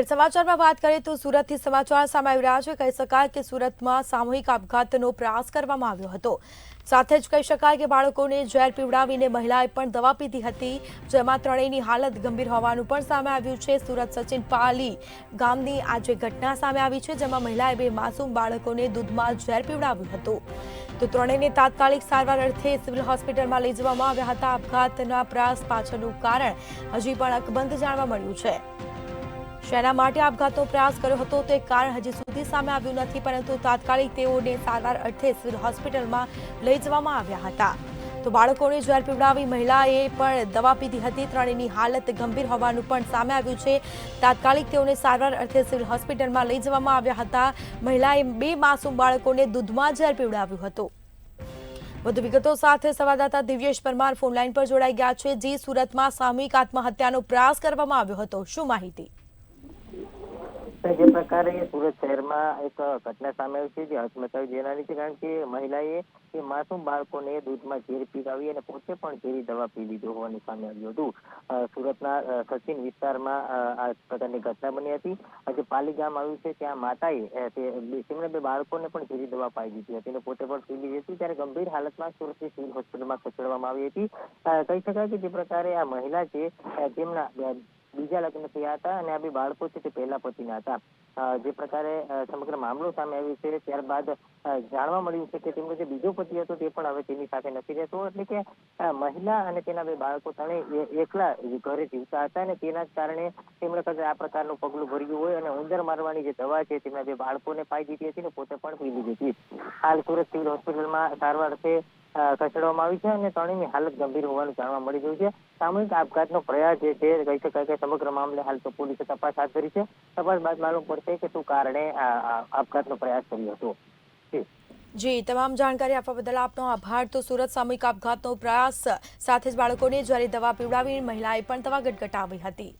સમાચારમાં વાત કરીએ તો સુરતથી સમાચાર સામે આવી રહ્યા છે। કહી શકાય કે સુરતમાં સામૂહિક આપઘાતનો પ્રયાસ કરવામાં આવ્યો હતો। સાથે જ કહી શકાય કે બાળકોને ઝેર પીવડાવીને મહિલાએ પણ દવા પીધી હતી, જેમાં ત્રણેયની હાલત ગંભીર હોવાનું પણ સામે આવ્યું છે। સુરત સચિન પાલી ગામની આજે ઘટના સામે આવી છે, જેમાં મહિલાએ બે માસૂમ બાળકોને દૂધમાં ઝેર પીવડાવ્યું હતું। તો ત્રણેયને તાત્કાલિક સારવાર અર્થે સિવિલ હોસ્પિટલમાં લઈ જવામાં આવ્યા હતા। આપઘાતના પ્રયાસ પાછળનું કારણ હજી પણ અકબંધ જાણવા મળ્યું છે। શેના માટે આપઘાતનો પ્રયાસ કર્યો હતો તે કારણ હજી સુધી સામે આવ્યું નથી, પરંતુ તાત્કાલિક તેઓને સારવાર અર્થે સિવિલ હોસ્પિટલમાં લઈ જવામાં આવ્યા હતા। તો બાળકોને ઝેર પીવડાવી મહિલાએ પણ દવા પીધી હતી। ત્રણેયની હાલત ગંભીર હોવાનું પણ સામે આવ્યું છે। તાત્કાલિક તેઓને સારવાર અર્થે સિવિલ હોસ્પિટલમાં લઈ જવામાં આવ્યા હતા। મહિલાએ બે માસૂમ બાળકોને દૂધમાં ઝેર પીવડાવ્યું હતું। વધુ વિગતો સાથે સંવાદદાતા દિવ્યેશ પરમાર ફોનલાઈન પર જોડાઈ ગયા છે। જી, સુરતમાં સામૂહિક આત્મહત્યાનો પ્રયાસ કરવામાં આવ્યો હતો, શું માહિતી? જે પ્રકારે સુરત શહેરમાં એક ઘટના સામે આવી છે જે હચમચાવી દેનારી છે, કારણ કે મહિલાએ એ માસૂમ બાળકોને દૂધમાં ઝેર પીવડાવી અને પોતે પણ ઝેરી દવા પી લીધો હોવાનું સામે આવ્યું હતું। સુરતના સચિન વિસ્તારમાં આ પ્રકારની ઘટના બની હતી। જે પાલી ગામ આવ્યું છે ત્યાં માતાએ તેમણે બે બાળકોને પણ ઝેરી દવા પાઈ દીધી હતી અને પોતે પણ પી લીધી હતી, ત્યારે ગંભીર હાલતમાં સુરતની સિવિલ હોસ્પિટલમાં ખસેડવામાં આવી હતી। કહી શકાય કે જે પ્રકારે આ મહિલા છે તેમના બીજા લગ્ન થયા હતા અને આ બે બાળકો છે તે પહેલા પતિના હતા। જે પ્રકારે સમગ્ર મામલો સામે આવ્યો છે ત્યારબાદ જાણવા મળ્યું છે કે તેમનો જે બીજો પતિ હતો તે પણ હવે તેની સાથે નથી રહેતો, એટલે કે મહિલા અને તેના બે બાળકો ત્રણે એકલા ઘરે જીવતા હતા અને તેના જ કારણે તેમણે કદાચ આ પ્રકારનું પગલું ભર્યું હોય અને ઉંદર મારવાની જે દવા છે તેમના બે બાળકોને પાઈ દીધી હતી અને પોતે પણ પી લીધી હતી। હાલ સુરત સિવિલ હોસ્પિટલમાં સારવાર અર્થે ખસેડવામાં આવી છે અને ત્રણેયની હાલત ગંભીર હોવાનું જાણવા મળી રહ્યું છે। સામૂહિક આપઘાતનો પ્રયાસ જે છે કહી શકાય કે સમગ્ર મામલે હાલ તો પોલીસે તપાસ હાથ ધરી છે। તપાસ બાદ માલુમ પડશે કે શું કારણે આપઘાતનો પ્રયાસ કર્યો હતો। જી, તમામ જાણકારી આપવા બદલ આપનો આભાર। તો સુરત સામૂહિક આપઘાતનો પ્રયાસ સાથે જ બાળકોને જ્યારે દવા પીવડાવી મહિલાએ પણ દવા ગટગટાવી હતી।